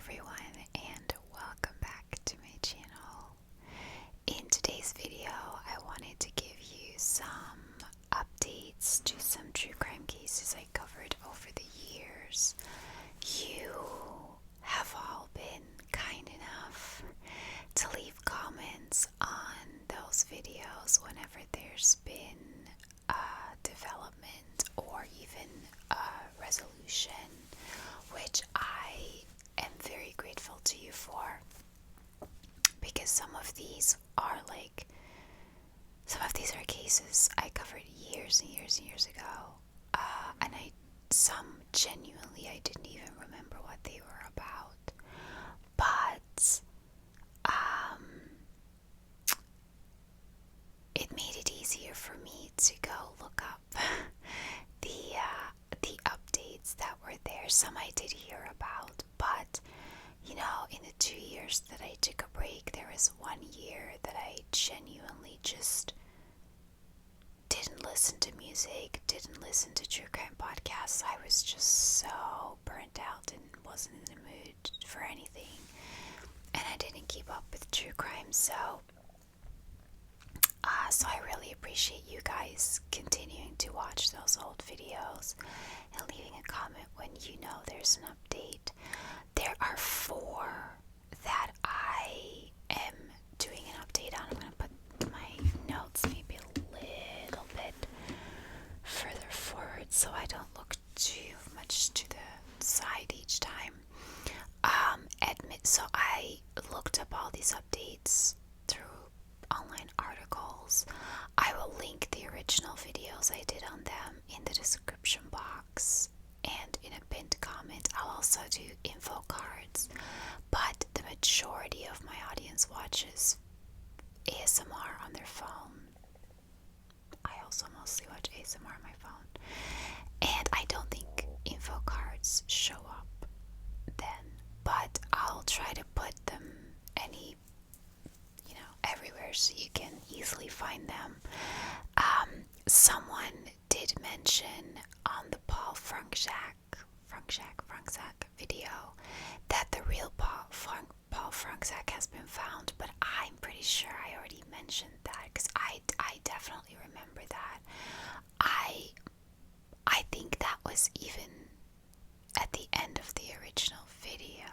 everyone, and welcome back to my channel. In today's video, I wanted to give you some updates to some true crime cases I covered over the years. You have all been kind enough to leave comments on those videos whenever there's been a development or even a resolution, which I am very grateful to you for, because some of these are cases I covered years and years and years ago, and some genuinely I didn't even remember what they were about, but it made it easier for me to go look up the updates that were there. Some I did hear about, but in the 2 years that I took a break, there was 1 year that I genuinely just didn't listen to music, didn't listen to true crime podcasts. I was just so burnt out and wasn't in the mood for anything, and I didn't keep up with true crime. So I really appreciate you guys continuing to watch those old videos and leaving a comment when you know there's an update. There are 4 that I am doing an update on. I'm going to put my notes maybe a little bit further forward so I don't look too much to the side each time. So I looked up all these updates through online articles. I will link the original videos I did on them in the description box and in a pinned comment. I'll also do info cards, but the majority of my audience watches ASMR on their phone. I also mostly watch ASMR on my phone, and I don't think info cards show up then, but I'll try to put them everywhere so you can easily find them. Someone did mention on the Paul Franksack video that the real Paul Franksack has been found, but I'm pretty sure I already mentioned that, because I definitely remember that. I think that was even at the end of the original video,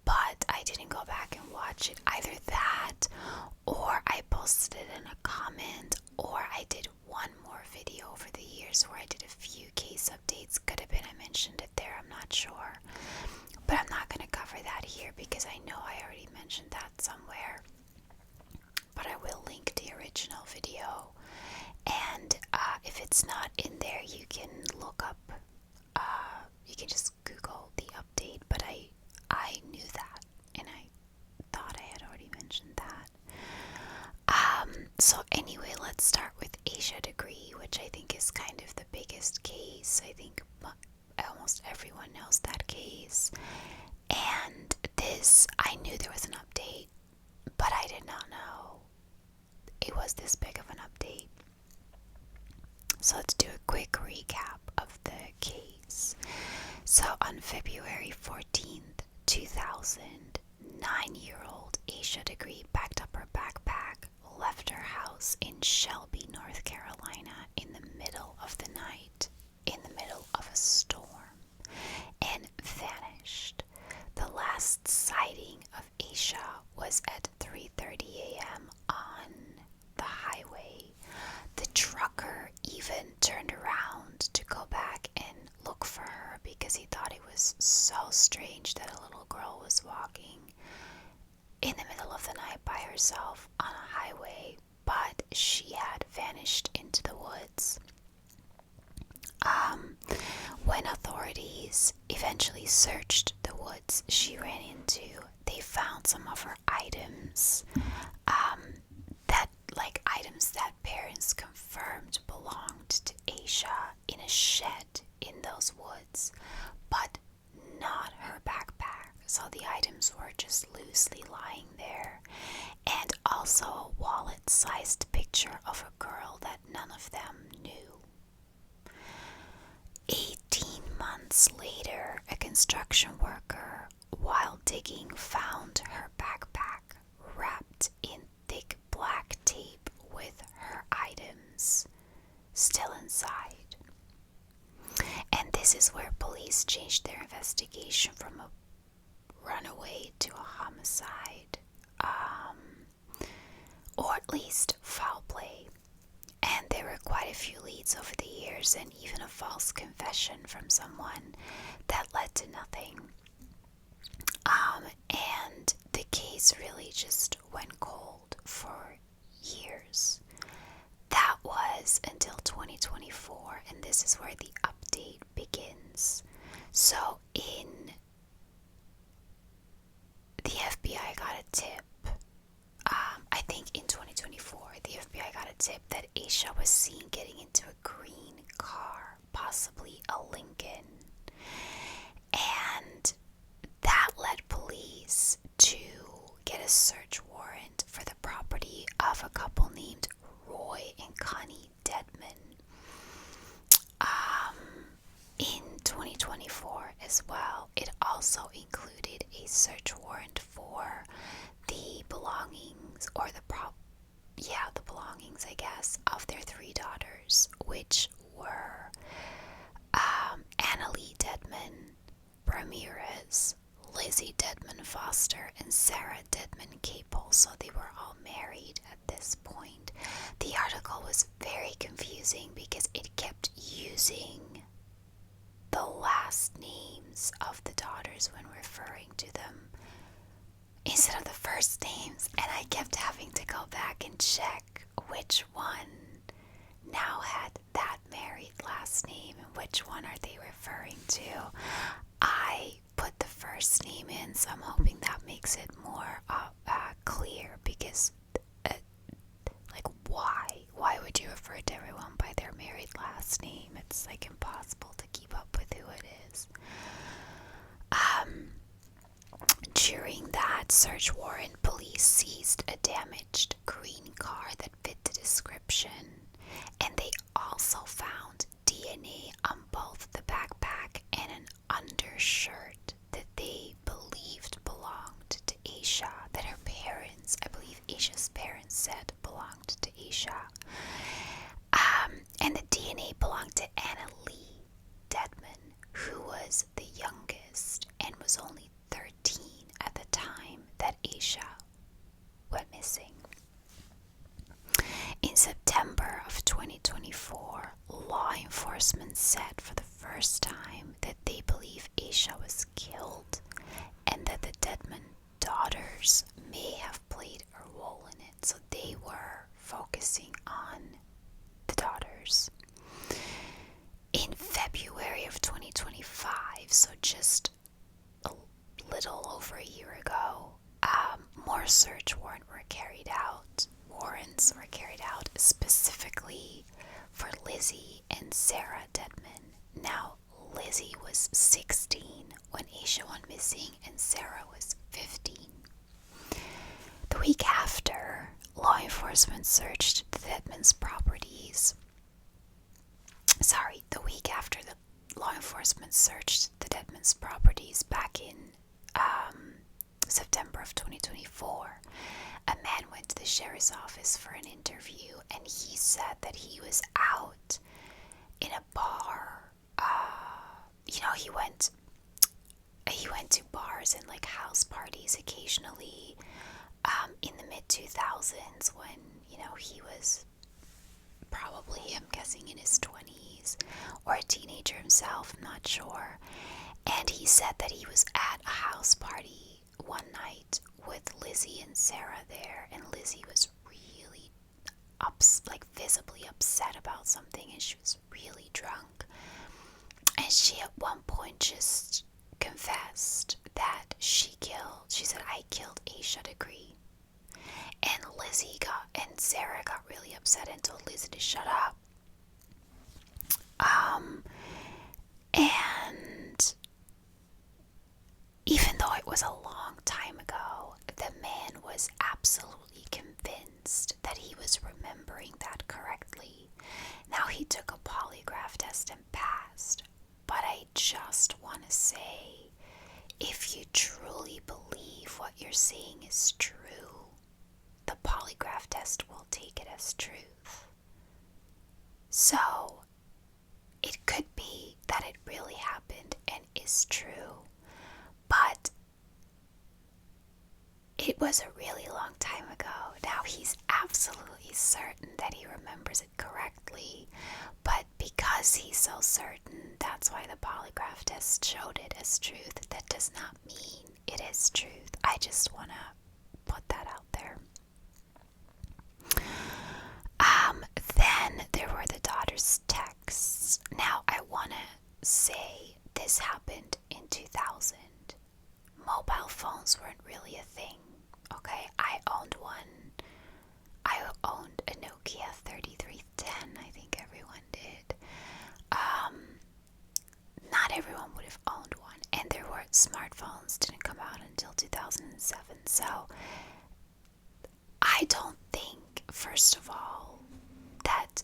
but I didn't go back and watch it. Either that, or I posted it in a comment, or I did one more video over the years where I did a few case updates. Could have been I mentioned it there, I'm not sure. But I'm not going to cover that here because I know I already mentioned that somewhere. But I will link the original video. And if it's not in there, you can look up, you can just Google the update. But I knew that, and I thought I had already mentioned that. So anyway, let's start with Asha Degree, which I think is kind of the biggest case. I think almost everyone knows that case. And this, I knew there was an update, but I did not know it was this big of an update. So let's do a quick recap of the case. So on February 14th, 2000, 9-year-old Asha Degree packed up her backpack, left her house in Shelby, North Carolina in the middle of the night, in the middle of a storm, and vanished. The last sighting of Asha was at 3:30 a.m. on the highway. The trucker even turned around to go back and look for her because he thought it was so strange that a little girl was walking in the middle of the night by herself on a highway, but she had vanished into the woods. When authorities eventually searched the woods she ran into, they found some of her items, items that parents confirmed belonged to Asha in a shed in those woods, but not her backpack. So the items were just loosely lying there, and also a wallet-sized picture of a girl that none of them knew. 18 months months later, a construction worker, while digging, found her backpack wrapped in thick black tape with her items still inside. And this is where police changed their investigation from a runaway to a homicide, or at least foul play. And there were quite a few leads over the years, and even a false confession from someone that led to nothing. And the case really just went cold for years. That was until 2024, and this is where the update begins. So the FBI got a tip. I think in 2024, the FBI got a tip that Asha was seen getting into a green car, possibly a Lincoln. And that led police to get a search warrant for the property of a couple named Roy and Connie Deadman in 2024 as well. It also included a search warrant for the belongings, or the belongings, I guess, of their three daughters, which were Annalie Deadman Ramirez, Lizzie Deadman Foster, and Sarah Deadman Capel. So they were all married at this point. The article was very confusing because it kept using the last names of the daughters when referring to them instead of the first names, and I kept having to go back and check which one now had that married last name and which one are they referring to. I put the first name in, so I'm hoping that makes it more clear, because why would you refer to everyone by their married last name? It's like impossible to keep up with who it is. During that search warrant, police seized a damaged green car that fit the description, and they also found DNA on both the backpack and an undershirt that they believed belonged to Asha, that her parents, I believe Asha's parents, said belonged to Asha. And the DNA belonged to Annalie Deadman, who was the youngest and was only 13 at the time that Asha went missing. In September of 2024, law enforcement said for the first time that they believe Asha was killed and that the Deadman daughters may have played a role in it. So they were focusing on the daughters. In February of 2025, so just a little over a year ago, more search warrants were carried out specifically for Lizzie and Sarah Deadman. Now, Lizzie was 16 when Asha went missing, and Sarah was 15. The week after, law enforcement searched the Deadman's properties. The week after the law enforcement searched the Deadman's properties back in September of 2024, a man went to the sheriff's office for an interview, and he said that he was out in a bar. He went to bars and like house parties occasionally in the mid-2000s when, he was probably, I'm guessing, in his 20s or a teenager himself, I'm not sure. And he said that he was at a house party one night with Lizzie and Sarah there, and Lizzie was really visibly upset about something, and she was really drunk. And she at one point just confessed that she said, I killed Asha Degree. And Sarah got really upset and told Lizzie to shut up. And even though it was a long time ago, the man was absolutely convinced that he was remembering that correctly. Now, he took a polygraph test and passed, but I just want to say, if you truly believe what you're saying is true, the polygraph test will take it as truth. So, it could be that it really happened and is true, but it was a really long time ago. Now he's absolutely certain that he remembers it correctly, but because he's so certain, that's why the polygraph test showed it as truth. That does not mean it is truth. I just want to put that out there. Then there were the daughter's texts. Now I want to say this happened in 2000. Mobile phones weren't really a thing. Okay, I owned one. I owned a Nokia 3310. I think everyone did. Not everyone would have owned one, and there were smartphones didn't come out until 2007. So I don't think, first of all, that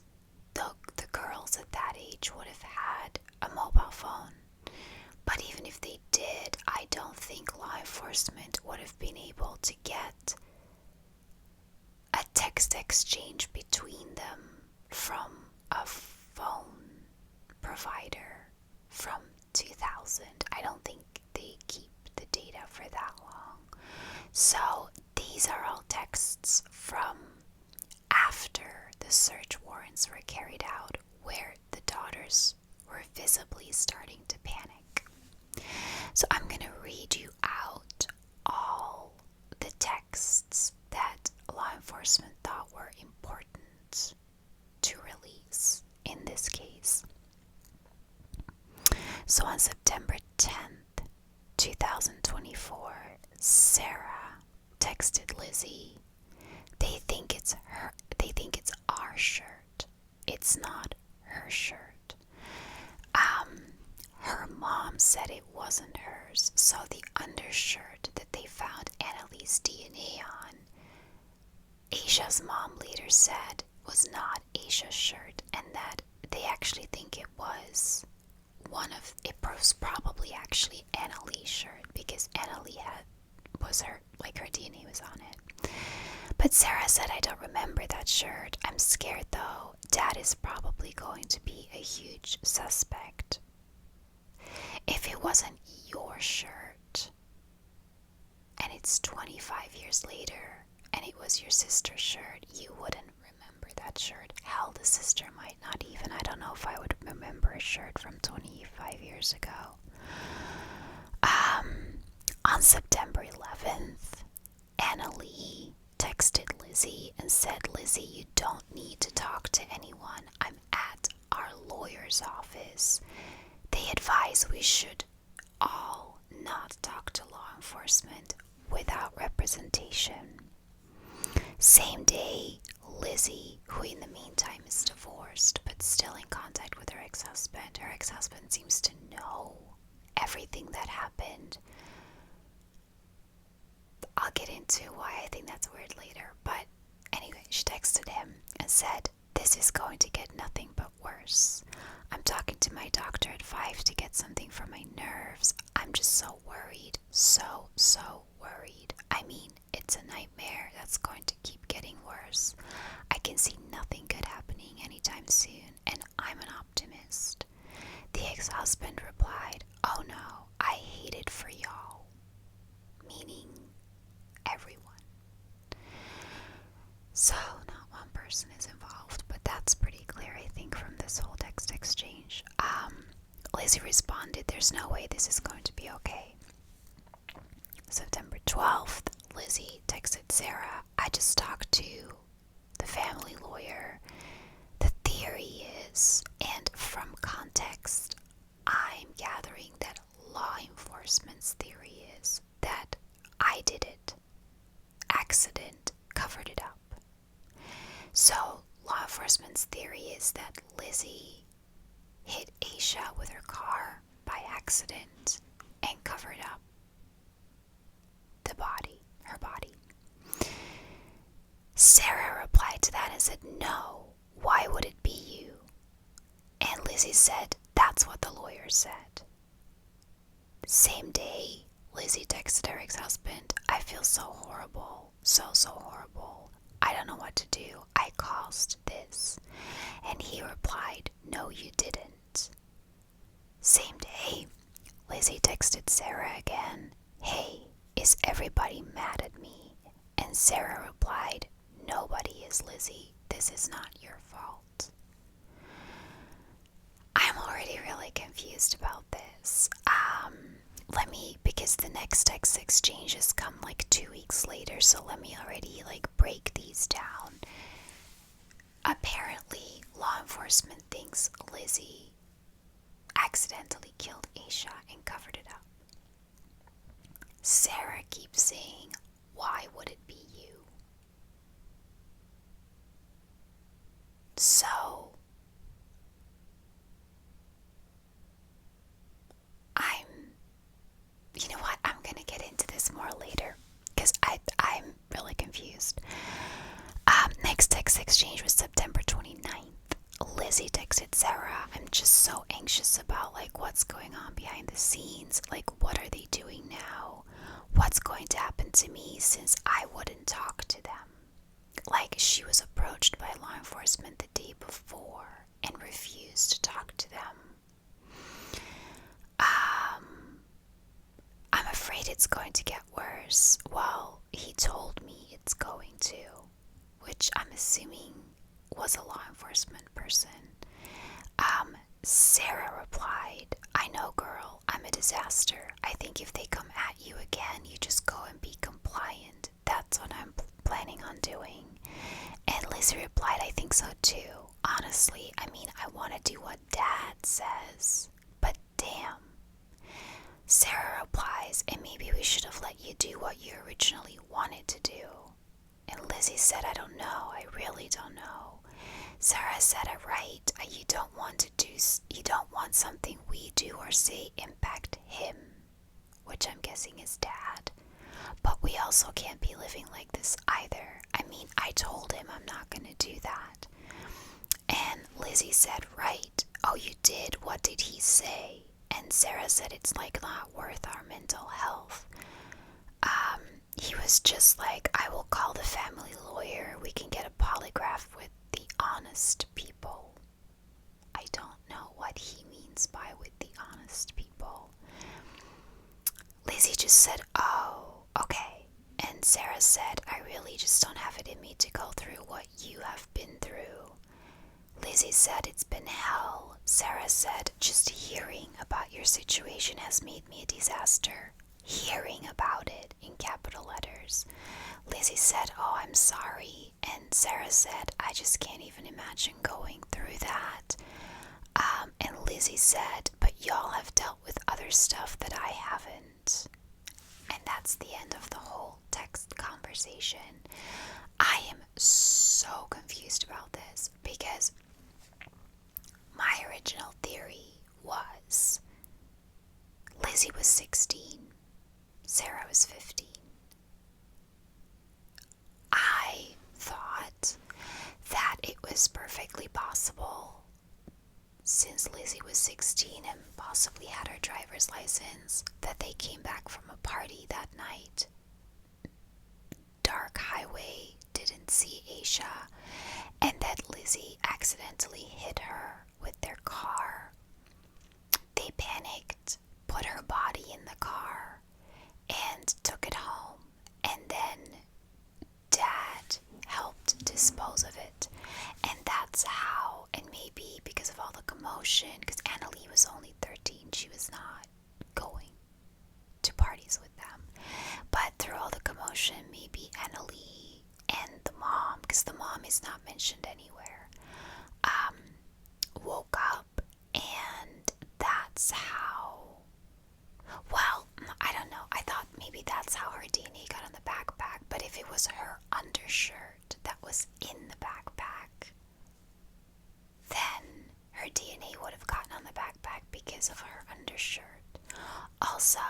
the girls at that age would have had a mobile phone. But even if they did, I don't think law enforcement would have been able to get a text exchange between them from a phone provider from 2000. I don't think they keep the data for that long. So these are all texts from after the search warrants were carried out, where the daughters were visibly starting to panic. So I'm going to read you out all the texts that law enforcement thought were important to release in this case. So on September 10th, 2024, Sarah texted Lizzie, they think it's our shirt. It's not her shirt. Her mom said it wasn't hers, so the undershirt that they found Annalie's DNA on, Asha's mom later said was not Asha's shirt, and that they actually think it was probably actually Annalie's shirt, because Annalie her DNA was on it. But Sarah said, I don't remember that shirt. I'm scared though. Dad is probably going to be a huge suspect. If it wasn't your shirt, and it's 25 years later, and it was your sister's shirt, you wouldn't remember that shirt. Hell, the sister might not even. I don't know if I would remember a shirt from 25 years ago. On September 11th, Annalie texted Lizzie and said, Lizzie, you don't need to talk to anyone. I'm at our lawyer's office. They advise we should all not talk to law enforcement without representation. Same day, Lizzie, who in the meantime is divorced but still in contact with her ex-husband seems to know everything that happened. I'll get into why I think that's weird later, but anyway, she texted him and said, this is going to get nothing but worse. I'm talking to my doctor at 5 to get something for my nerves. I'm just so worried. So worried. I mean, it's a nightmare that's going to keep getting worse. I can see nothing good happening anytime soon, and I'm an optimist. The ex-husband replied, oh no, I hate it for y'all. Meaning everyone. So, not one person is involved, but that's pretty clear, I think, from this whole text exchange. Lizzie responded, there's no way this is going to be okay. September 12th, Lizzie texted Sarah, I just talked to the family lawyer. The theory is, and from context, I'm gathering that law enforcement's theory is that I did it. Accident covered it up. So, law enforcement's theory is that Lizzie hit Asha with her car by accident and covered up her body. Sarah replied to that and said, no, why would it be you? And Lizzie said, that's what the lawyer lawyer said. Same day, Lizzie texted her ex-husband, I feel so horrible, so horrible. I don't know what to do. I caused this. And he replied, no, you didn't. Same day, Lizzie texted Sarah again, hey, is everybody mad at me? And Sarah replied, nobody is, Lizzie. This is not your fault. I'm already really confused about this. Because the next text exchanges come like 2 weeks later, so let me already break these down. Apparently, law enforcement thinks Lizzie accidentally killed Asha and covered it up. Sarah keeps saying, why would it be you? So, you know what, I'm gonna get into this more later, because I'm really confused. Next text exchange was September 29th. Lizzie texted Sarah, I'm just so anxious about what's going on behind the scenes. What are they doing now? What's going to happen to me since I wouldn't talk to them? She was approached by law enforcement the day before and refused to talk to them. I'm afraid it's going to get worse. Well, he told me it's going to, which I'm assuming was a law enforcement person. Sarah replied, I know, girl, I'm a disaster. I think if they come at you again, you just go and be compliant. That's what I'm planning on doing. And Lizzie replied, I think so too. Honestly, I want to do what Dad says. But damn. Sarah replies, and maybe we should have let you do what you originally wanted to do. And Lizzie said, I don't know. I really don't know. Sarah said it right. You don't want something we do or say impact him, which I'm guessing is Dad. But we also can't be living like this either. I told him I'm not going to do that. And Lizzie said, right. Oh, you did? What did he say? And Sarah said it's not worth our mental health. He was just I will call the family lawyer. We can get a polygraph with the honest people. I don't know what he means by with the honest people. Lizzie just said, oh, okay. And Sarah said, I really just don't have it in me to go through what you have been through. Lizzie said, it's been hell. Sarah said, just hearing about your situation has made me a disaster. Hearing about it, in capital letters. Lizzie said, oh, I'm sorry. And Sarah said, I just can't even imagine going through that. And Lizzie said, but y'all have dealt with other stuff that I haven't. And that's the end of the whole text conversation. I am so confused about this because my original theory was Lizzie was 16, Sarah was 15. I thought that it was perfectly possible, since Lizzie was 16 and possibly had her driver's license, that they came back from a party that night. Dark highway, didn't see Asha, and that Lizzie accidentally hit her with their car. They panicked, put her body in the car, and took it home, and then Dad helped dispose of it. And that's how, and maybe because of all the commotion, because Annalie was only 13, she was not going to parties with them. But through all the commotion, maybe Annalie and the mom, because the mom is not mentioned anywhere, woke up, and that's how, well, I don't know, I thought maybe that's how her DNA got on the backpack, but if it was her undershirt that was in the backpack, then her DNA would have gotten on the backpack because of her undershirt. Also,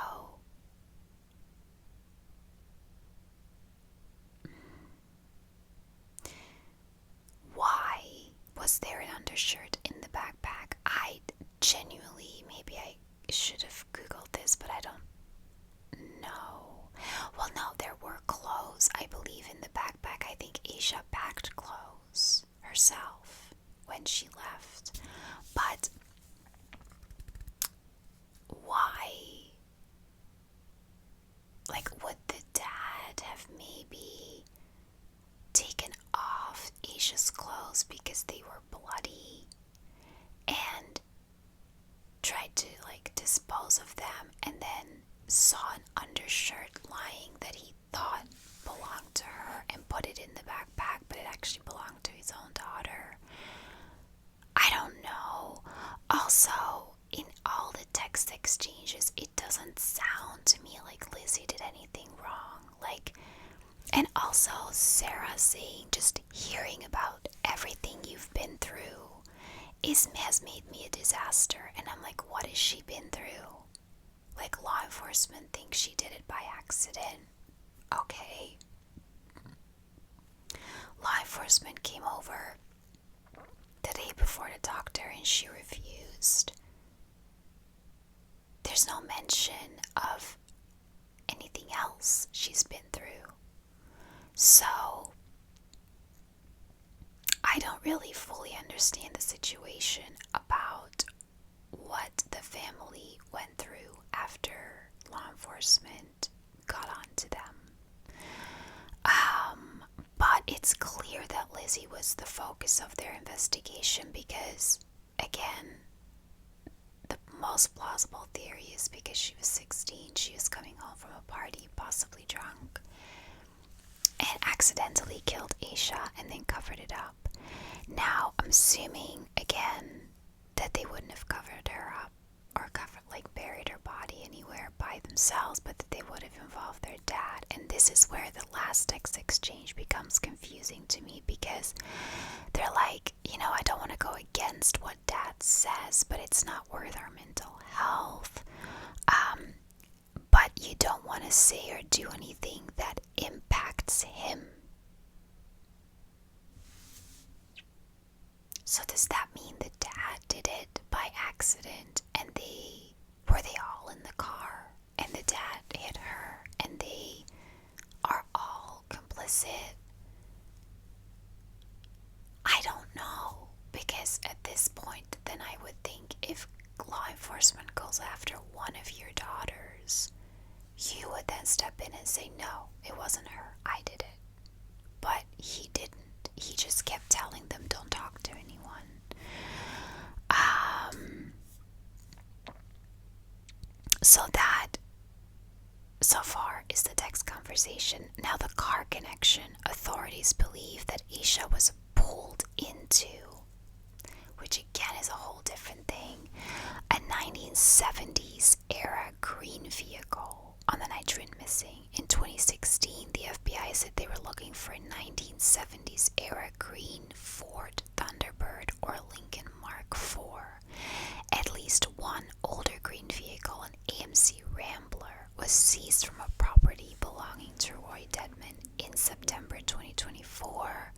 why was there an undershirt in the backpack? I genuinely, maybe I saw an undershirt lying that he thought belonged to her and put it in the backpack, but it actually belonged to his own daughter. I don't know. Also, in all the text exchanges, it doesn't sound to me like Lizzie did anything wrong. And also Sarah saying, just hearing about everything you've been through has made me a disaster. And I'm like, what has she been through? Law enforcement thinks she did it by accident. Okay. Law enforcement came over the day before to talk to her and she refused. There's no mention of anything else she's been through. So, I don't really fully understand the situation about what the family went through after law enforcement got onto them. But it's clear that Lizzie was the focus of their investigation because, again, the most plausible theory is because she was 16, she was coming home from a party, possibly drunk, and accidentally killed Asha and then covered it up. Now, I'm assuming, again, that they wouldn't have covered her up or buried her body anywhere by themselves, but that they would have involved their dad. And this is where the last text exchange becomes confusing to me because they're like, I don't want to go against what dad says, but it's not worth our mental health. But you don't want to say or do anything that impacts him. So does that mean the dad did it by accident and were they all in the car and the dad hit her and they are all complicit? I don't know, because at this point then I would think if law enforcement goes after one of your daughters, you would then step in and say, no, it wasn't her, I did it. But he didn't. He just kept telling them, don't talk to anyone. So that, so far, is the text conversation. Now the car connection. Authorities believe that Asha was pulled into, which again is a whole different thing, a 1970s era green vehicle on the night she went missing. In 2016, the FBI said they were looking for a 1970s era green Ford Thunderbird or Lincoln Mark IV. At least one older green vehicle, an AMC Rambler, was seized from a property belonging to Roy Dedman in September 2024.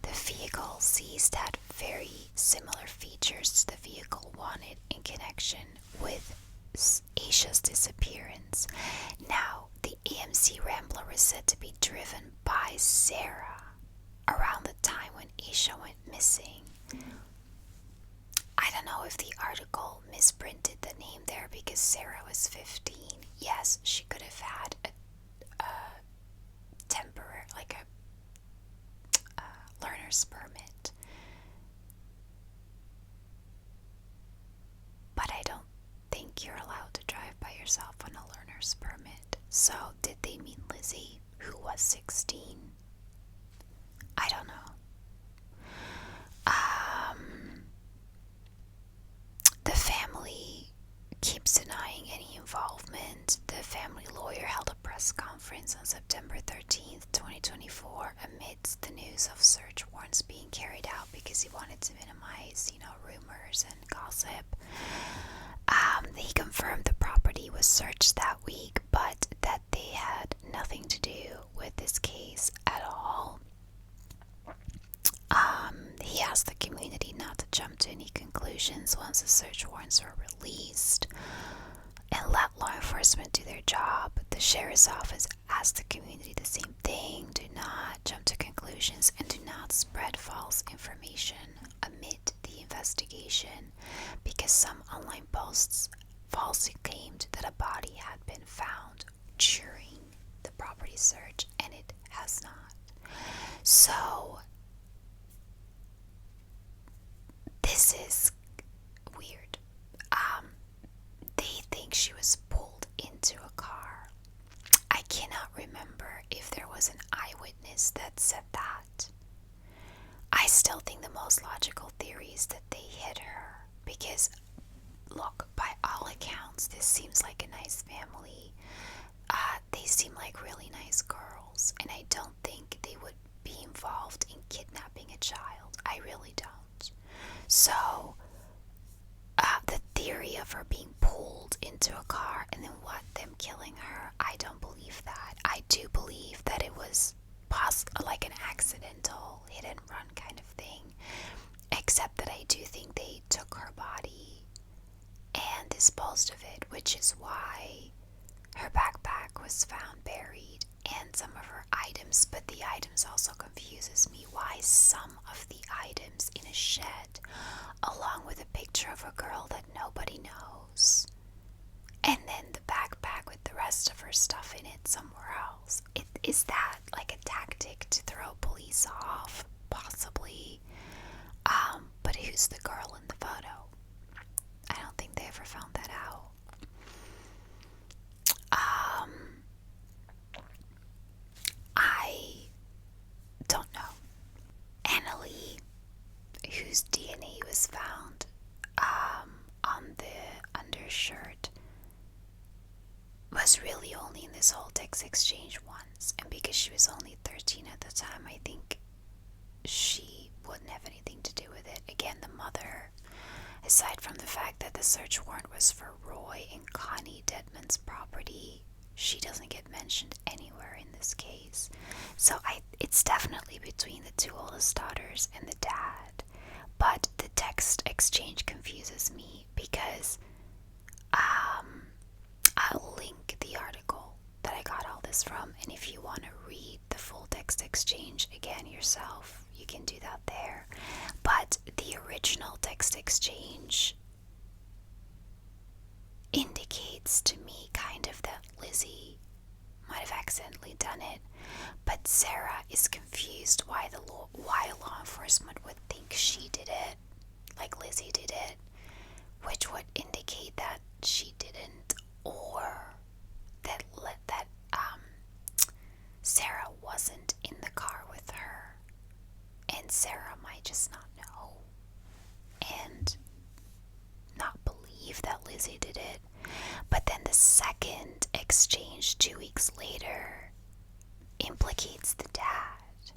The vehicle seized had very similar features to the vehicle wanted in connection with Asha's disappearance. Now, the AMC Rambler was said to be driven by Sarah around the time when Asha went missing. I don't know if the article misprinted the name there because Sarah was 15. Yes, she could have had a temporary, a learner's permit. But I don't think you're allowed to drive by yourself on a learner's permit. So, did they mean Lizzie, who was 16? I don't know. The family keeps denying any involvement. The family lawyer held a press conference on September 13th, 2024, amidst the news of search warrants being carried out because he wanted to minimize, rumors and gossip. He confirmed the property was searched that week, but that they had nothing to do with this case at all. He asked the community not to jump to any conclusions once the search warrants were released and let law enforcement do their job. The sheriff's office asked the community the same thing. Do not jump to conclusions and do not spread false information amid the investigation, because some online posts falsely claimed that a body had been found during the property search, and it has not. So this is weird. They think she was pulled into a car was an eyewitness that said that. I still think the most logical theory is that they hit her because, look, by all accounts, this seems like a nice family. They seem like really nice girls, and I don't think they would be involved in kidnapping a child. I really don't. So, the theory of her being pulled into a car and then them killing her, I don't believe that. I do believe that it was like an accidental hit and run kind of thing, except that I do think they took her body and disposed of it, which is why her backpack was found buried and some of her items. But the items also confuses me, why some of the items in a shed along with a picture of a girl that nobody knows, and then the backpack with the rest of her stuff in it somewhere else. Is that like a tactic to throw police off? Possibly. But who's the girl in the photo? I don't think they ever found that out. I don't know. Annalie, whose DNA was found on the undershirt, was really only in this whole text exchange once, and because she was only 13 at the time, I think she wouldn't have anything to do with it. Again, the mother, aside from the fact that the search warrant was for Roy and Connie Dedman's property, she doesn't get mentioned anywhere in this case. So it's definitely between the two oldest daughters and the dad. But the text exchange confuses me because I'll link the article that I got all this from, and if you want to read the full text exchange again yourself, you can do that there. But the original text exchange indicates to me kind of that Lizzie might have accidentally done it, but Sarah is confused why law enforcement would think she did it, like Lizzie did it, which would indicate that she didn't, or that Sarah wasn't in the car with her, and Sarah might just not know and not believe that Lizzie did it. But then the second exchange 2 weeks later implicates the dad,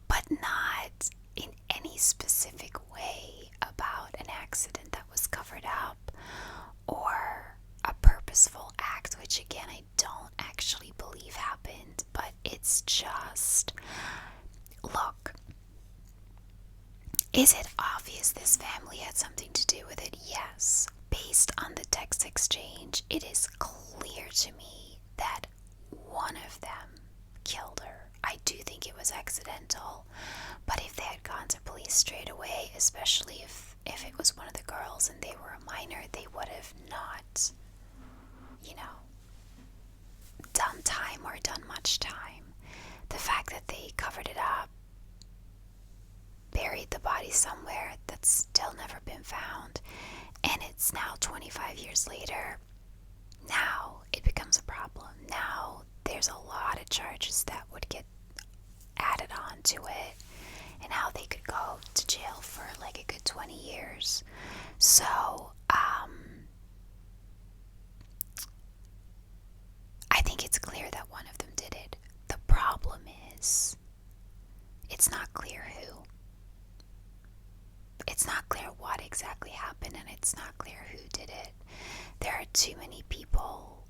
but not in any specific way about an accident that was covered up or a purposeful act, which again I don't actually believe happened. But it's just, look, is it obvious this family had something to do with it? Yes. Based on the text exchange, it is clear to me that one of them killed her. I do think it was accidental, but if they had gone to police straight away, especially if it was one of the girls and they were a minor, they would have not, done time or done much time. The fact that they covered it up, buried the body somewhere that's still never been found, and it's now 25 years later, now it becomes a problem. Now there's a lot of charges that would get added on to it, and how they could go to jail for like a good 20 years. So, I think it's clear that one of them did it. The problem is, it's not clear who. It's not clear what exactly happened, and it's not clear who did it. There are too many people.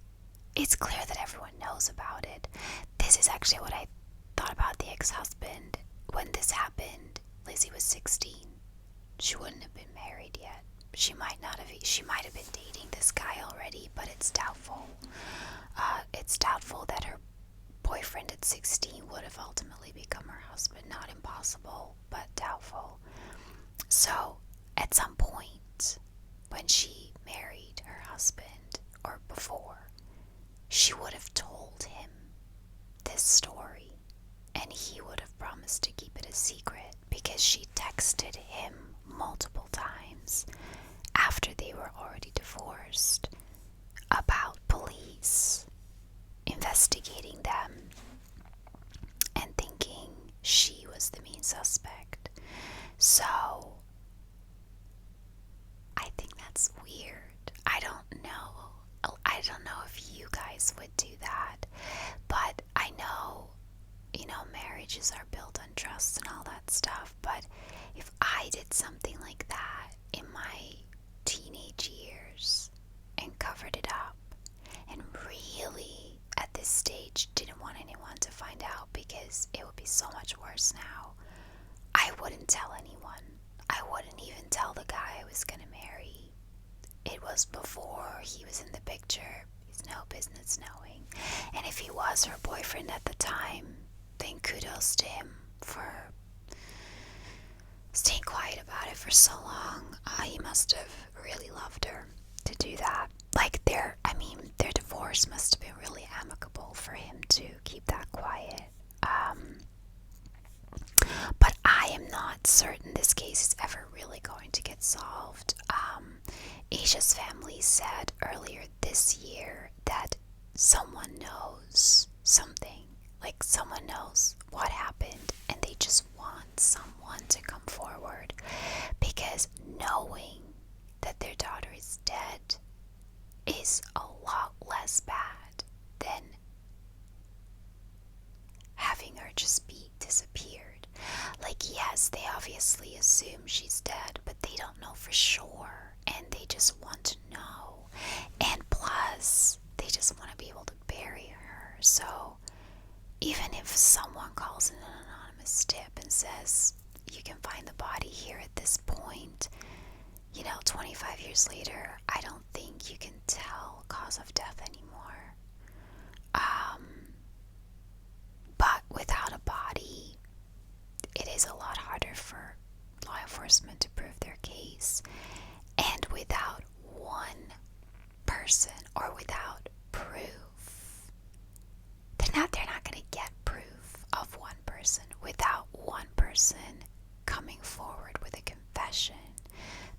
It's clear that everyone knows about it. This is actually what I thought about the ex-husband. When this happened, Lizzie was 16. She wouldn't have been married yet. She might have been dating this guy already, but it's doubtful. It's doubtful that her boyfriend at 16 would have ultimately become her husband. Not impossible, but doubtful. So, at some point, when she married her husband, or before, she would have told him this story, and he would have promised to keep it a secret, because she texted him multiple times after they were already divorced about police would do that. But I know, marriages are built on trust and all that stuff. But if I did something like that in my teenage years and covered it up, and really at this stage didn't want anyone to find out because it would be so much worse now, I wouldn't tell anyone. I wouldn't even tell the guy I was going to marry. It was before he was in the picture. He's no business knowing. And if he was her boyfriend at the time, then kudos to him for staying quiet about it for so long. He must have really loved her to do that. Like their divorce must have been really amicable for him to keep that quiet. But I am not certain this case is ever really going to get solved. Asha's family said earlier this year that someone knows something, like someone knows what happened, and they just want someone to come forward, because knowing that their daughter is dead is a lot less bad than having her just be disappeared. Like, yes, they obviously assume she's dead, but they don't know for sure, and they just want to know. And plus, they just want to be able to bury her. So even if someone calls in an anonymous tip and says, you can find the body here at this point, 25 years later, I don't think you can tell cause of death anymore. But without a body, it is a lot harder for law enforcement to prove their case. And without one person, or without proof, they're not going to get proof of one person. Without one person coming forward with a confession,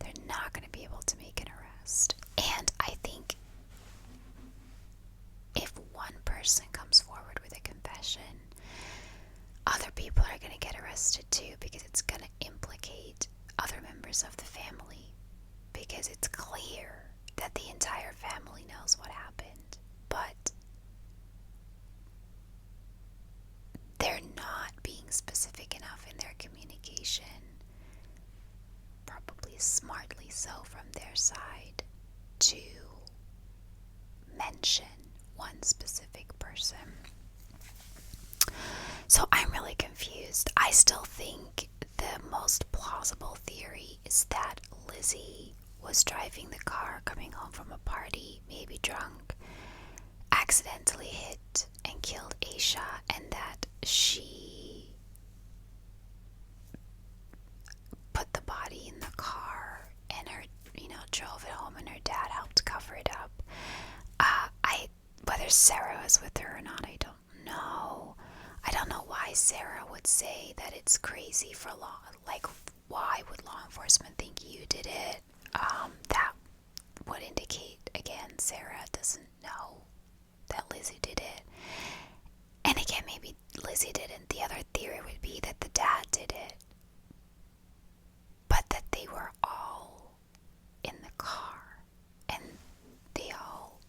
they're not going to be able to make an arrest. And I think if one person comes forward with a confession, other people are going to get arrested too, because it's going to implicate other members of the family, because it's clear that the entire family knows what happened, but they're not being specific enough in their communication, probably smartly so from their side, to mention one specific person. So I'm really confused. I still think the most plausible theory is that Lizzie was driving the car coming home from a party, maybe drunk, accidentally hit and killed Asha, and that she put the body in the car and her, drove it home, and her dad helped cover it up. Whether Sarah was with her or not, I don't know. I don't know why Sarah would say that it's crazy for law. Like, why would law enforcement think you did it? That would indicate, again, Sarah doesn't know that Lizzie did it. And again, maybe Lizzie didn't. The other theory would be that the dad did it, but that they were all in the car, and they all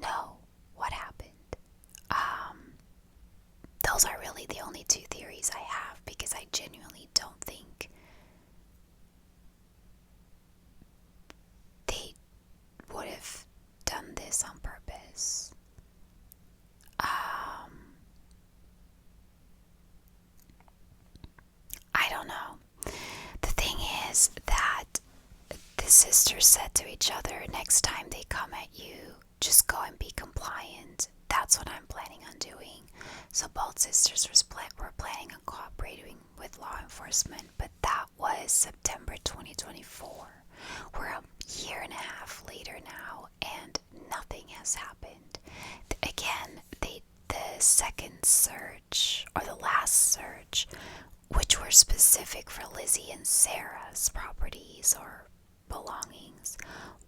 know what happened. Those are really the only two theories I have, because I genuinely don't think they would have done this on purpose. I don't know. The thing is that the sisters said to each other, next time they come at you, just go and be compliant. That's what I'm planning on doing. So both sisters were planning on cooperating with law enforcement, but that was September 2024. We're a year and a half later now, and nothing has happened. Again, the second search, or the last search, which were specific for Lizzie and Sarah's properties or belongings,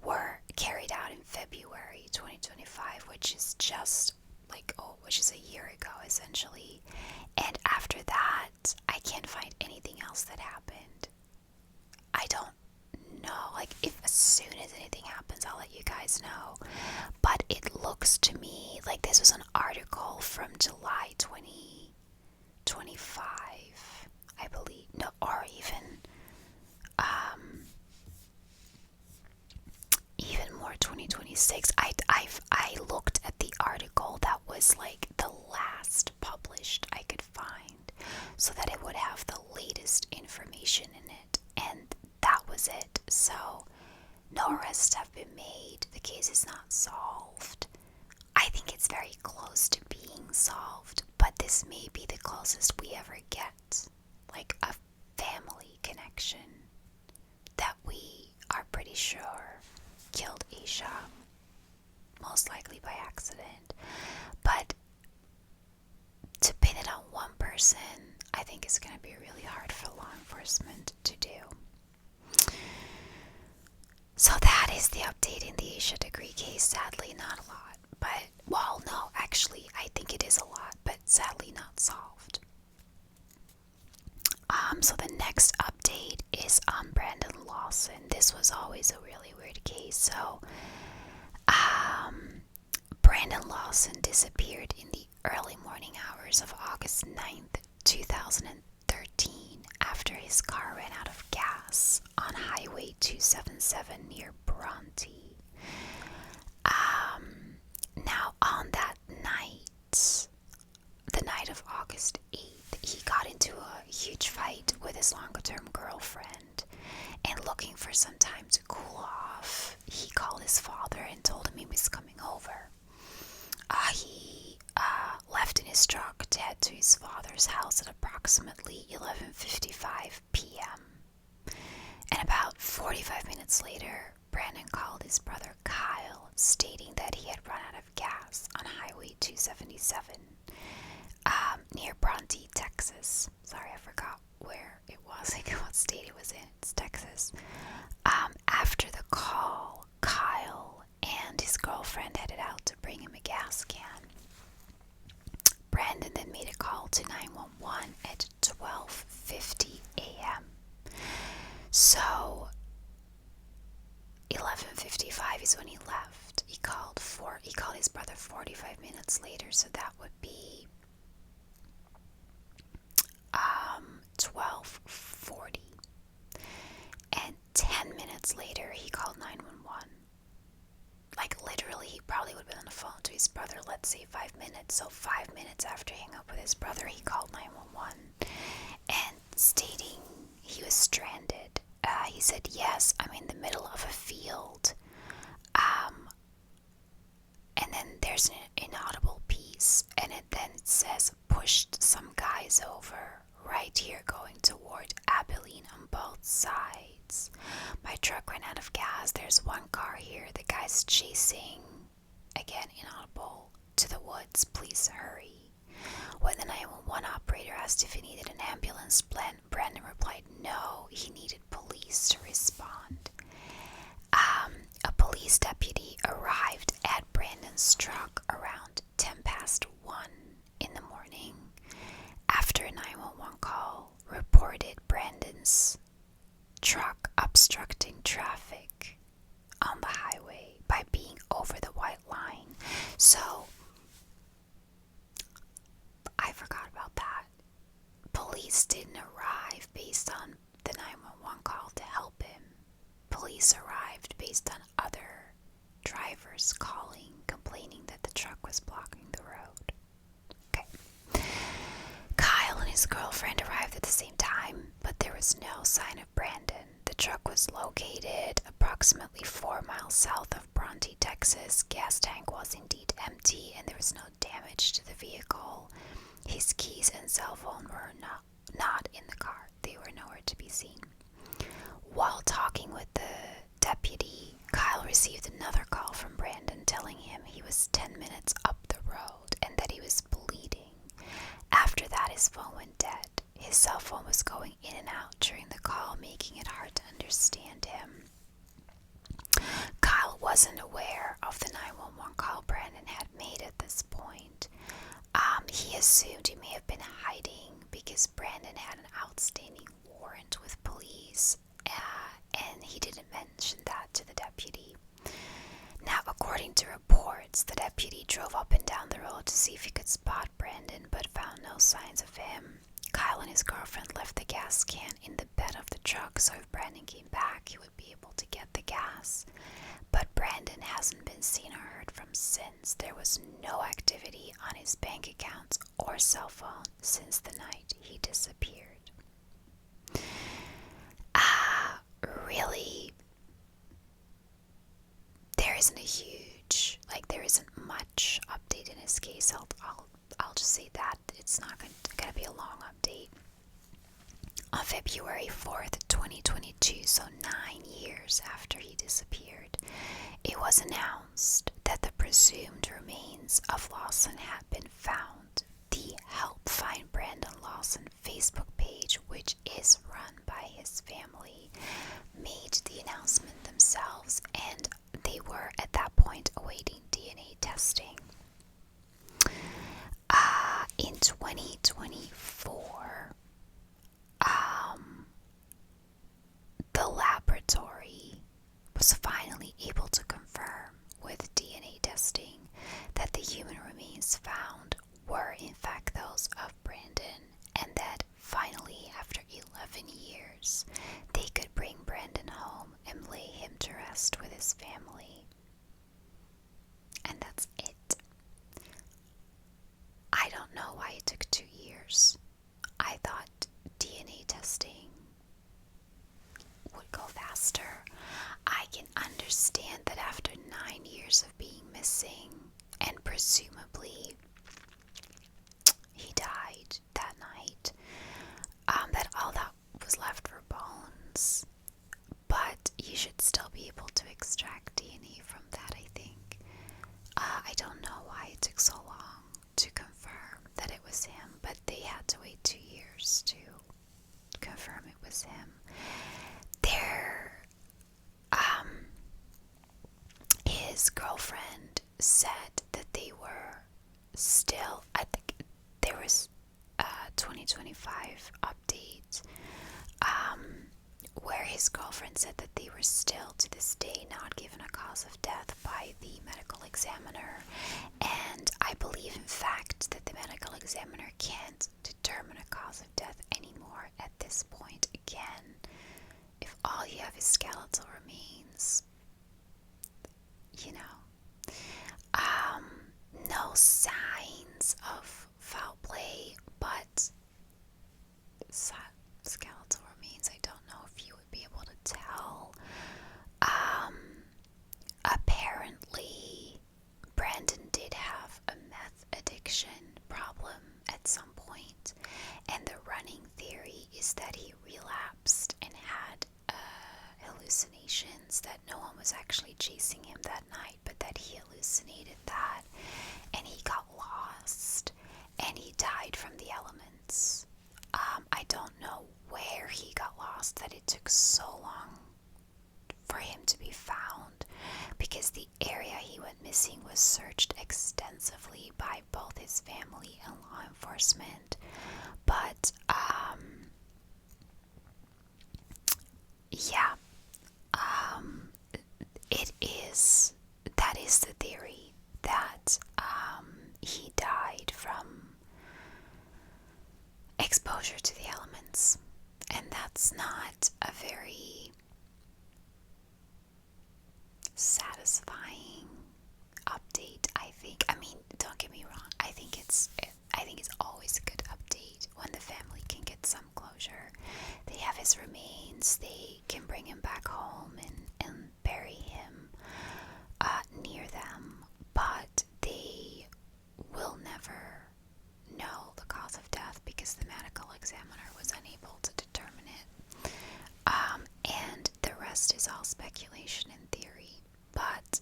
were carried out in February 2025, which is just which is a year ago essentially. And after that, I can't find anything else that happened. I don't know. Like, if as soon as anything happens, I'll let you guys know. But it looks to me like this was an article from July 2025, I believe. No, or even more 2026. I looked at the article that was like the last published I could find, so that it would have the latest information in it, and that was it. So no arrests have been made. The case is not solved. I think it's very close to being solved, but this may be the closest we ever get, like a family connection that we are pretty sure killed Asha, most likely by accident. But to pin it on one person, I think is going to be really hard for law enforcement to do. So that is the update in the Asha Degree case. Sadly, not a lot. But, well, no, actually, I think it is a lot, but sadly not solved. So the next update is on Brandon Lawson. This was always a really weird case. So, Brandon Lawson disappeared in the early morning hours of August 9th, 2013, after his car ran out of gas on Highway 277 near Bronte. Now, on that night, the night of August 8th, he got into a huge fight with his long-term girlfriend, and looking for some time to cool off, he called his father and told him he was coming over. He left in his truck to head to his father's house at approximately 11:55 p.m. And about 45 minutes later, Brandon called his brother Kyle, stating that he had run out of gas on Highway 277 near Bronte, Texas. Sorry, I forgot where it was, like what state it was in. It's Texas. After the call, Kyle and his girlfriend headed out to bring him a gas can. Brandon then made a call to 911 at 12:50 a.m. So 11:55 is when he left. He called his brother 45 minutes later, so that would be 12:40. And 10 minutes later, he called 911. Like, literally, he probably would have been on the phone to his brother, let's say 5 minutes. So 5 minutes after hanging up with his brother, he called 911 and stating he was stranded. He said, yes, I'm in the middle of a field. And then there's an inaudible piece, and then it says, pushed some guys over right here going toward Abilene on both sides. My truck ran out of gas. There's one car here. The guy's chasing, again, inaudible, to the woods. Please hurry. When the 911 operator asked if he needed an ambulance, Brandon replied no, he needed police to respond. A police deputy arrived at Brandon's truck around 1:10 in the morning. After a 911 call reported Brandon's truck obstructing traffic on the highway by being over the white line. So, I forgot about that. Police didn't arrive based on the 911 call to help him. Police arrived based on other drivers calling, complaining that the truck was blocking the road. Okay. Kyle and his girlfriend arrived at the same time, but there was no sign of Brandon. The truck was located approximately 4 miles south of Bronte, Texas. Gas tank was indeed empty, and there was no damage to the vehicle. His keys and cell phone were not in the car. They were nowhere to be seen. While talking with the deputy, Kyle received another call from Brandon telling him he was 10 minutes up the road and that he was bleeding. After that, his phone went dead. His cell phone was going in and out during the call, making it hard to understand him. Kyle wasn't aware of the 911 call Brandon had made at this point. He assumed he may have been hiding because Brandon had an outstanding warrant with police, and and he didn't mention that to the deputy. Now, according to reports, the deputy drove up and down the road to see if he could spot Brandon, but found no signs of him. Kyle and his girlfriend left the gas can in the bed of the truck, so if Brandon came back, he would be able to get the gas. But Brandon hasn't been seen or heard from since. There was no activity on his bank accounts or cell phone since the night he disappeared. Really, there isn't there isn't much update in his case. I'll just say that it's not gonna be a long update. On February 4th, 2022, so 9 years after he disappeared, it was announced that the presumed remains of Lawson had been found. The Help Find Brandon Lawson Facebook page, which is run by his family, made the announcement themselves, and they were at that point awaiting DNA testing. In 2024, the laboratory was finally able to confirm with DNA testing that the human remains found were in fact those of Brandon, and that finally, after 11 years, they could bring Brandon home and lay him to rest with his family. And that's it. I don't know why it took 2 years. I thought DNA testing would go faster. I can understand that after 9 years of being missing, and presumably he died that night, that all that was left were bones. But you should still be able to extract DNA from that, I think. I don't know why it took so long to confirm that it was him, but they had to wait 2 years to confirm it was him. His girlfriend said that they were still, I think there was a 2025 update, where his girlfriend said that they were still to this day not given a cause of death by the medical examiner, and I believe in fact that the medical examiner can't determine a cause of death anymore at this point. Again, if all you have is skeletal remains, no signs of foul play, but skeletal remains, I don't know if you would be able to tell. Apparently, Brandon did have a meth addiction problem at some point, and the running theory is that he relapsed and had hallucinations, that no one was actually chasing him that night, but that he hallucinated that, and he got lost, and he died from the elements. I don't know where he got lost, that it took so long for him to be found, because the area he went missing was searched extensively by both his family and law enforcement. But that is the theory, that he died from exposure to the elements, and that's not a very satisfying update, I think. I mean, don't get me wrong, I think it's always a good update when the family can get some closure. They have his remains, they can bring him back home and bury him near them, but they will never know the cause of death because the medical examiner was unable to determine it. And the rest is all speculation and theory. But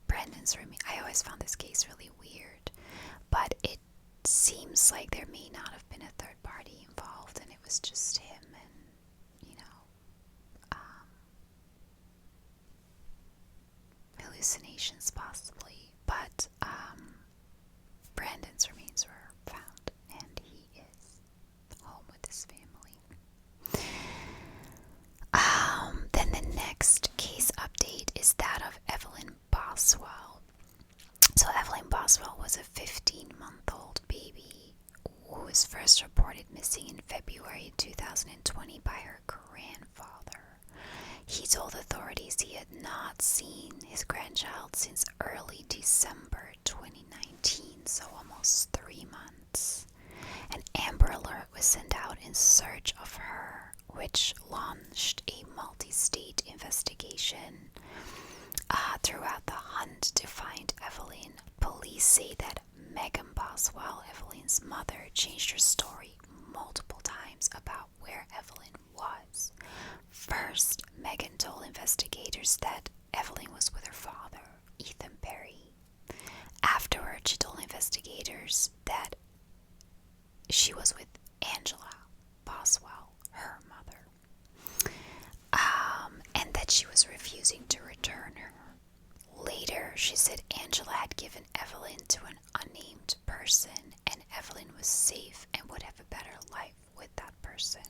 Brandon's remains, I always found this case really weird, but it seems like there may not have been a third party involved, and it was just him and, hallucinations possibly, but Brandon's remains were found, and he is home with his family. because he had not seen his grandchild since early December 2019, so almost 3 months. An Amber Alert was sent out in search of her, which launched a multi-state investigation throughout the hunt to find Evelyn. Police say that Megan Boswell, Evelyn's mother, changed her story multiple times about where Evelyn was. First, Megan told investigators that Evelyn was with her father, Ethan Perry. Afterward, she told investigators that she was with Angela Boswell, her mother, and that she was refusing to return her. Later, she said Angela had given Evelyn to an unnamed person, and Evelyn was safe and would have a better life with that person.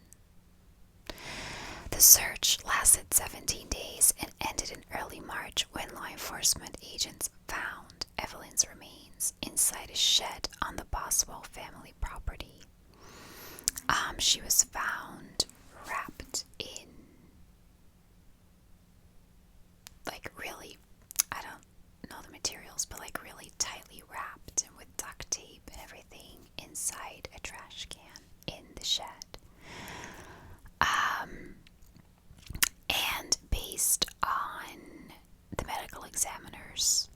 The search lasted 17 days and ended in early March when law enforcement agents found Evelyn's remains inside a shed on the Boswell family property. She was found wrapped in, like, really, I don't know the materials, but like really tightly wrapped and with duct tape and everything inside a trash can in the shed. And based on the medical examiner's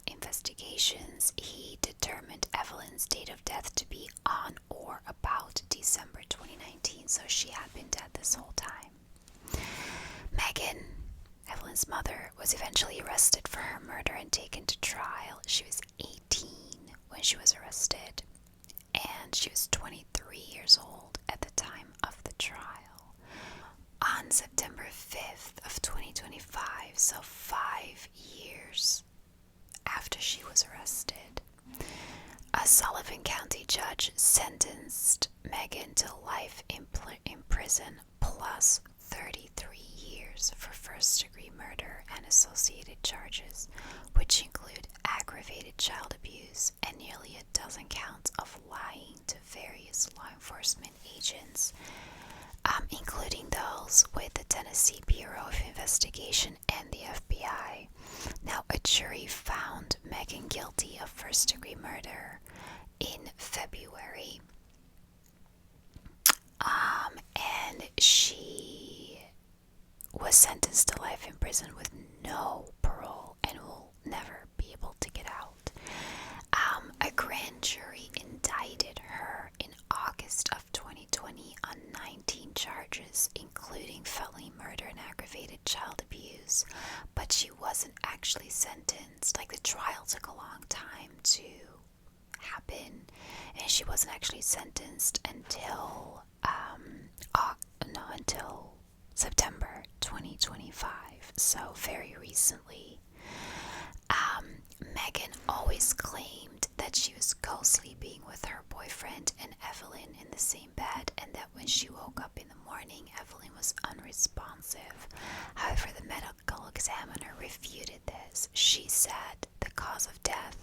investigations, he determined Evelyn's date of death to be on or about December 2019, so she had been dead this whole time. Megan, Evelyn's mother, was eventually arrested for her murder and taken to trial. She was 18 when she was arrested, and she was 23 years old at the time of the trial. On September 5th of 2025, so 5 years after she was arrested, a Sullivan County judge sentenced Megan to life in prison plus 33 years for first-degree murder and associated charges, which include aggravated child abuse and nearly a dozen counts of lying to various law enforcement agents, including those with the Tennessee Bureau of Investigation and the FBI. Now, a jury found Megan guilty of first-degree murder in February, and she was sentenced to life in prison with no parole and will never be able to get out. A grand jury indicted her in August of 2020 on 19 charges, including felony murder and aggravated child abuse, but she wasn't actually sentenced. Like, the trial took a long time to happen, and she wasn't actually sentenced until until September 2025, so very recently. Megan always claimed that she was co-sleeping with her boyfriend and Evelyn in the same bed, and that when she woke up in the morning, Evelyn was unresponsive. However, the medical examiner refuted this. She said the cause of death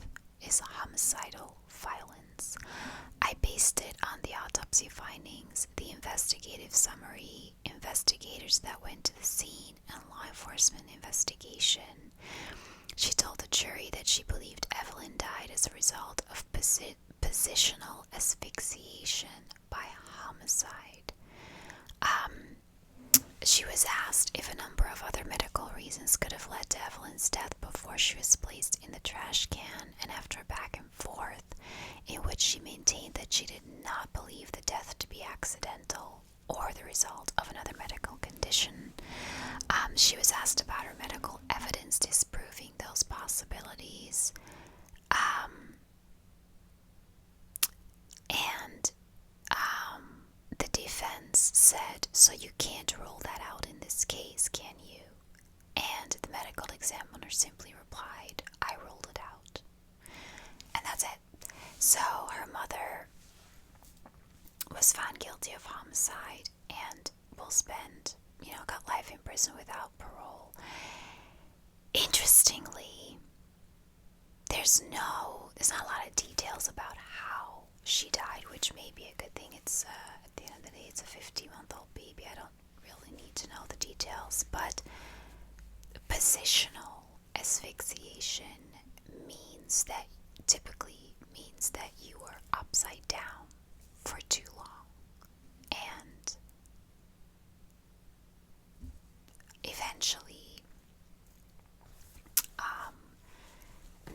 is homicidal violence. I based it on the autopsy findings, the investigative summary, investigators that went to the scene, and law enforcement investigation. She told the jury that she believed Evelyn died as a result of positional asphyxiation by homicide. She was asked if a number of other medical reasons could have led to Evelyn's death before she was placed in the trash can, and after a back and forth in which she maintained that she did not believe the death to be accidental or the result of another medical condition. She was asked about her medical evidence disproving those possibilities. And the defense said, "So you can't rule that out in this case, can you?" And the medical examiner simply replied, "I ruled it out." And that's it. So her mother was found guilty of homicide and will spend, got life in prison without parole. Interestingly, there's not a lot of details about how she died, which may be a good thing. It's at the end of the day, it's a 50-month-old baby. I don't really need to know the details, but Positional asphyxiation typically means that you were upside down for too long and eventually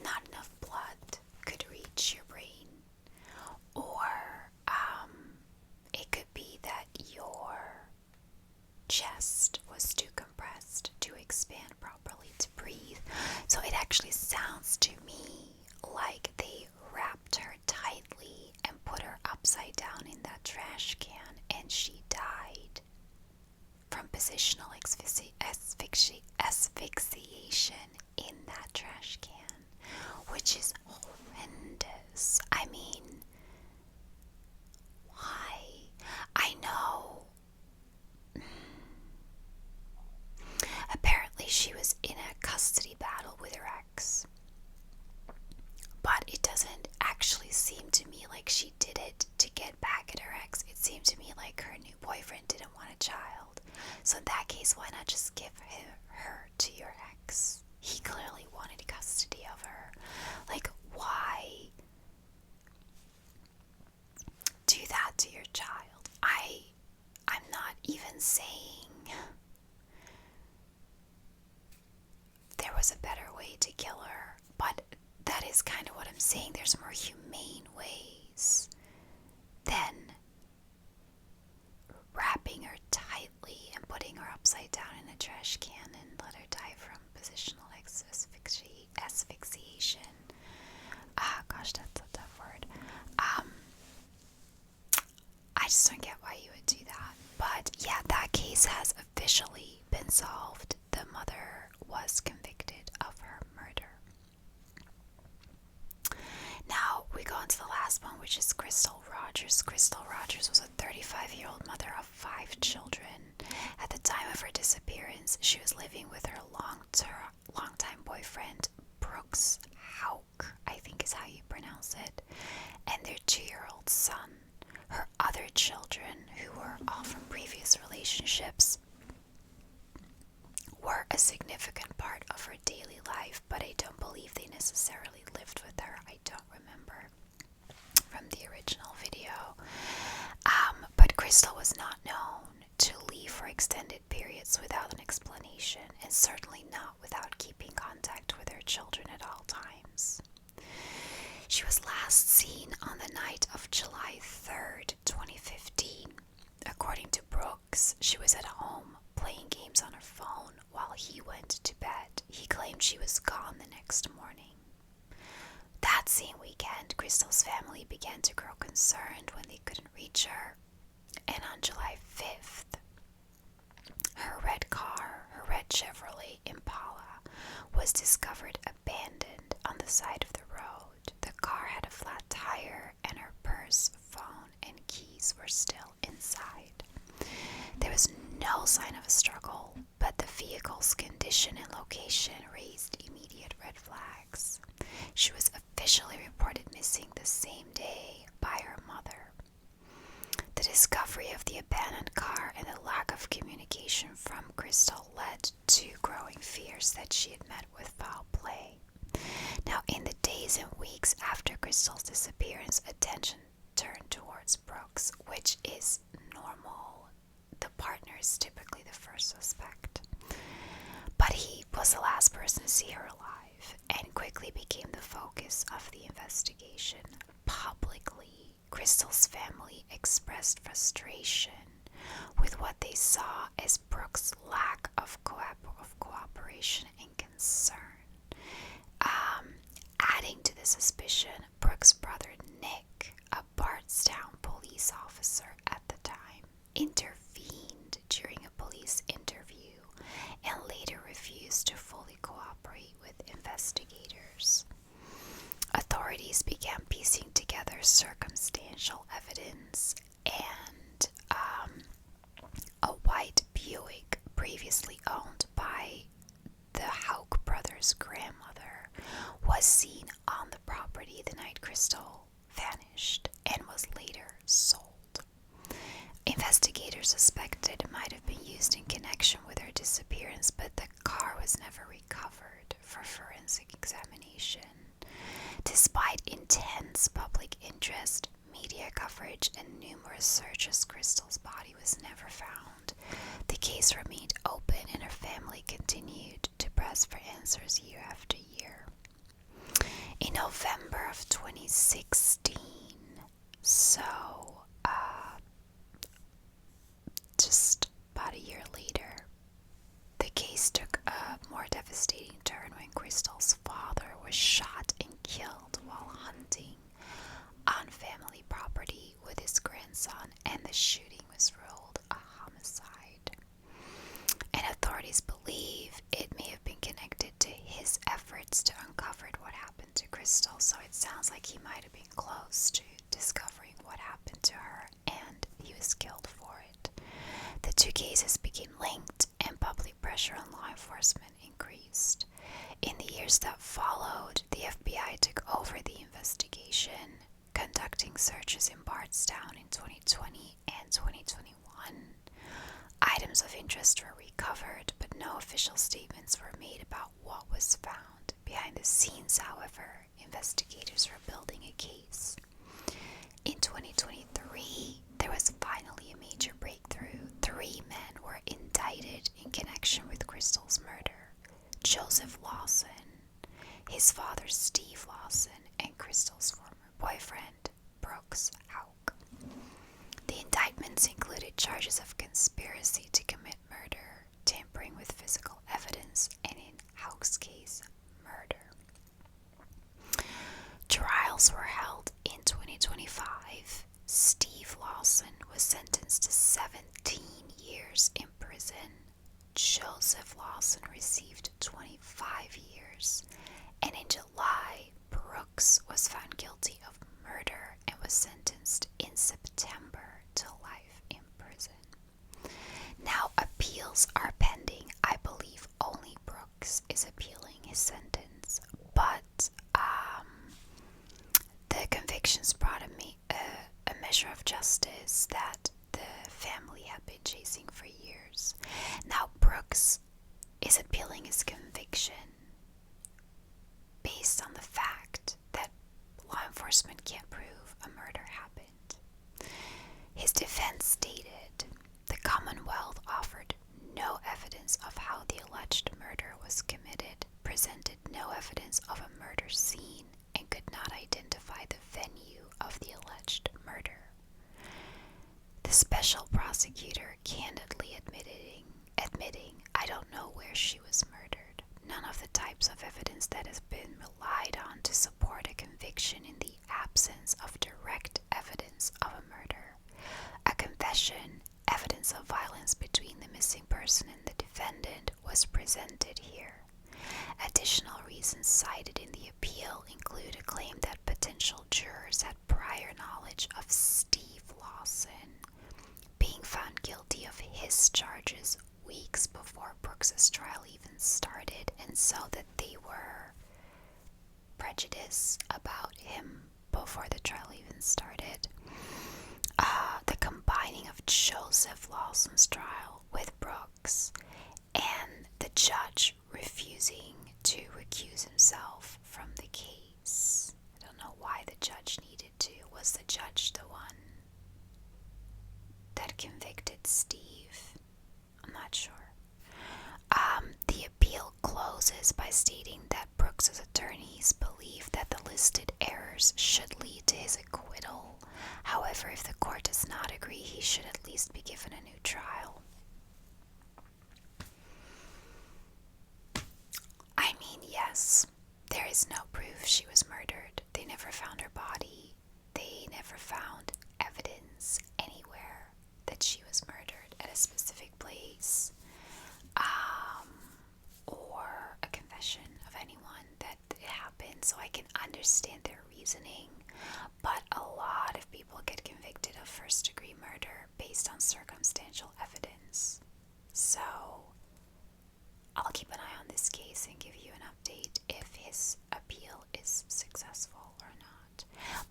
not enough blood could reach your brain, or it could be that your chest was too compressed to expand properly to breathe. So it actually sounds to me like they wrapped her tightly and put her upside down in that trash can, and she died from positional asphyxiation in that trash can, which is horrendous. I mean, why? I know. Apparently she was in a custody battle with her ex, but it doesn't actually seem to me like she did it to get back at her ex. It seemed to me like her new boyfriend didn't want a child. So in that case, why not just give her to your ex? He clearly wanted custody of her. Like, why do that to your child? I'm not even saying there was a better way to kill her, but that is kind of what I'm saying. There's more humane ways than wrapping her tightly and putting her upside down in a trash can and let her die from positional asphyxiation. Gosh, that's a tough word. I just don't get why you would do that. But yeah, that case has officially been solved. The mother was convicted of her murder. Now we go on to the last one, which is Crystal Rogers. Crystal Rogers was a 35-year-old mother of 5 children. At the time of her disappearance, she was living with her longtime boyfriend, Brooks Hauk, I think is how you pronounce it, and their 2-year-old son. Her other children, who were all from previous relationships, were a significant part of her daily life, but I don't believe they necessarily lived with her. I don't remember from the original video. But Crystal was not known to leave for extended periods without an explanation, and certainly not without keeping contact with her children at all times. She was last seen on the night of July 3rd, 2015. According to Brooks, she was at home playing games on her phone while he went to bed. He claimed she was gone the next morning. That same weekend, Crystal's family began to grow concerned when they couldn't reach her. And on July 5th, her red Chevrolet Impala, was discovered abandoned on the side of the road. The car had a flat tire, and her purse, phone, and keys were still inside. There was no sign of a struggle, but the vehicle's condition and location raised immediate red flags. She was officially reported missing the same day by her mother. The discovery of the abandoned car and the lack of communication from Crystal led to growing fears that she had met with foul play. Now, in the days and weeks after Crystal's disappearance, attention turned towards Brooks, which is normal. The partner is typically the first suspect. But he was the last person to see her alive and quickly became the focus of the investigation. Publicly, Crystal's family expressed frustration with what they saw as Brooks' lack of cooperation and concern. Adding to the suspicion, Brooks' brother Nick, a Bardstown police officer at the time, intervened during a police interview and later refused to fully cooperate with investigators. Authorities began piecing together circumstantial evidence, and a white Buick previously owned by the Hauk brothers' grandmother was seen on the property the night Crystal vanished and was later sold. Investigators suspected it might have been used in connection with her disappearance, but the car car was never recovered for forensic examination. Despite intense public interest, media coverage, and numerous searches, Crystal's body was never found. The case remained open and her family continued to press for answers year after year. In November of 2016, so just about a year later, the case took a more devastating turn when Crystal's father was shot and killed while hunting on family property with his grandson, and the shooting was ruled a homicide. And authorities believe it may have been connected to his efforts to uncover what happened to Crystal, so it sounds like he might have been close to discovering what happened to her, and he was killed for it. The two cases became linked, and public pressure on law enforcement increased. In the years that followed, the FBI took over the investigation, conducting searches in Bardstown in 2020 and 2021. Items of interest were recovered, but no official statements were made about what was found. Behind the scenes, however, investigators were building a case. In 2023, there was finally a major breakthrough. 3 men were indicted in connection with Crystal's murder: Joseph Lawson, his father Steve Lawson, and Crystal's former boyfriend, Brooks Hauk. The indictments included charges of conspiracy to commit murder, tampering with physical evidence, and in Hauk's case, murder. Trials were held in 2025. Steve Lawson was sentenced to 17 years in prison. Joseph Lawson received 25 years. And in July, Brooks was found guilty of murder and was sentenced in September to life in prison. Now, appeals are pending. I believe only Brooks is appealing his sentence, but the convictions brought a measure of justice that the family had been chasing for years. Now, Brooks is appealing his conviction based on the fact that law enforcement can't prove a murder happened. His defense stated the Commonwealth offered no evidence of how the alleged murder was committed, presented no evidence of a murder scene, and could not identify the venue of the alleged murder. The special prosecutor candidly admitting, I don't know where she was murdered. None of the types of evidence that has been relied on to support a conviction in the absence of direct evidence of a murder. A confession, evidence of violence between the missing person and the defendant, was presented here. Additional reasons cited in the appeal include a claim that potential jurors had prior knowledge of Steve Lawson being found guilty of his charges weeks before Brooks's trial even started, and so that they were prejudiced about him before the trial even started. The combining of Joseph Lawson's trial with Brooks, and the judge refusing to recuse himself from the case. I don't know why the judge needed to. Was the judge the one that convicted Steve? I'm not sure. The appeal closes by stating that Brooks's attorneys believe that the listed errors should lead to his acquittal. However, if the court does not agree, he should at least be given a new trial. I mean, yes, there is no proof she was murdered. They never found her body. They never found evidence anywhere that she was murdered at a specific place, or a confession of anyone that it happened, so I can understand their reasoning. But a lot of people get convicted of first-degree murder based on circumstantial evidence. So I'll keep an eye on this case and give you an update if his appeal is successful or not.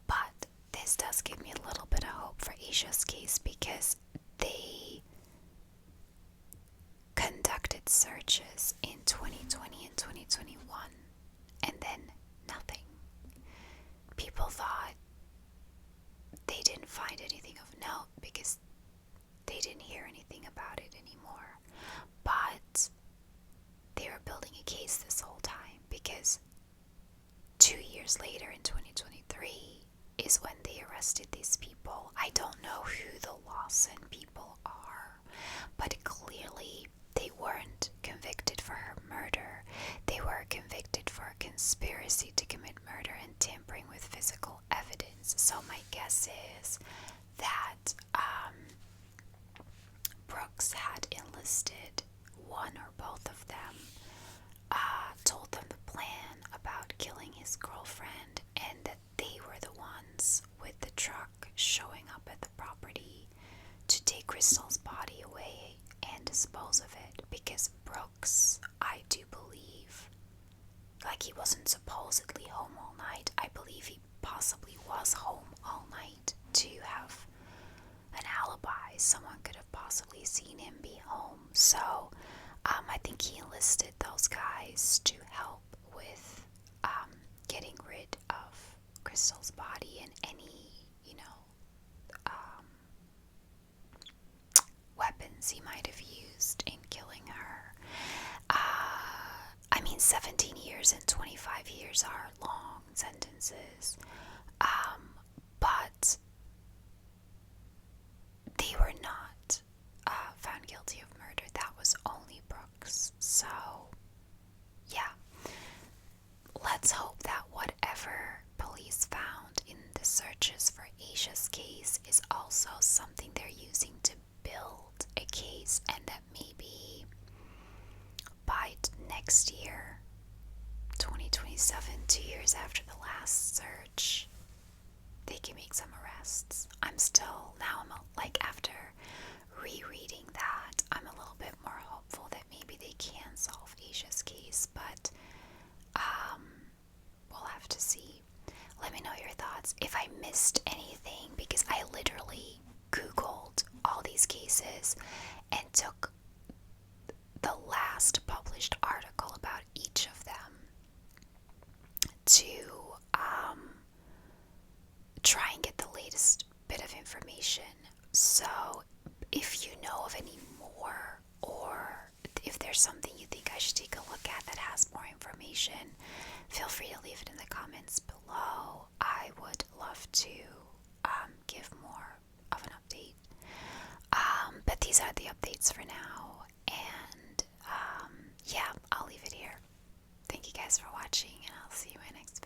But this does give me a little bit of hope for Asha's case, because they conducted searches in 2019 people thought they didn't find anything of note because they didn't hear anything about it anymore. But they were building a case this whole time because 2 years later in 2023 is when they arrested these people. I don't know who the Lawson people are, but clearly they weren't convicted for her murder. They were convicted for a conspiracy to commit murder and tampering with physical evidence. So my guess is that Brooks had enlisted one or both of them, told them the plan about killing his girlfriend, and that they were the ones with the truck showing up at the property to take Crystal's body away and dispose of it. Because Brooks, I do believe, like, he wasn't supposedly home all night. I believe he possibly was home all night to have an alibi. Someone could have possibly seen him be home. So I think he enlisted those guys to help with getting rid of Crystal's body and any, weapons he might have used in killing her. 17 years and 25 years are long sentences, but they were not found guilty of murder. That was only Brooks. So, yeah. Let's hope that whatever police found in the searches for Asha's case is also something they're using to build a case, and that maybe by next year, 2027, 2 years after the last search, they can make some arrests. After rereading that, I'm a little bit more hopeful that maybe they can solve Asha's case, but we'll have to see. Let me know your thoughts. If I missed anything, because I literally Googled all these cases and took the last published article about each of them to try and get the latest bit of information. So if you know of any more, or if there's something you think I should take a look at that has more information, feel free to leave it in the comments below. I would love to give more of an update. But these are the updates for now, and yeah, I'll leave it here. Thank you guys for watching, and I'll see you in my next video.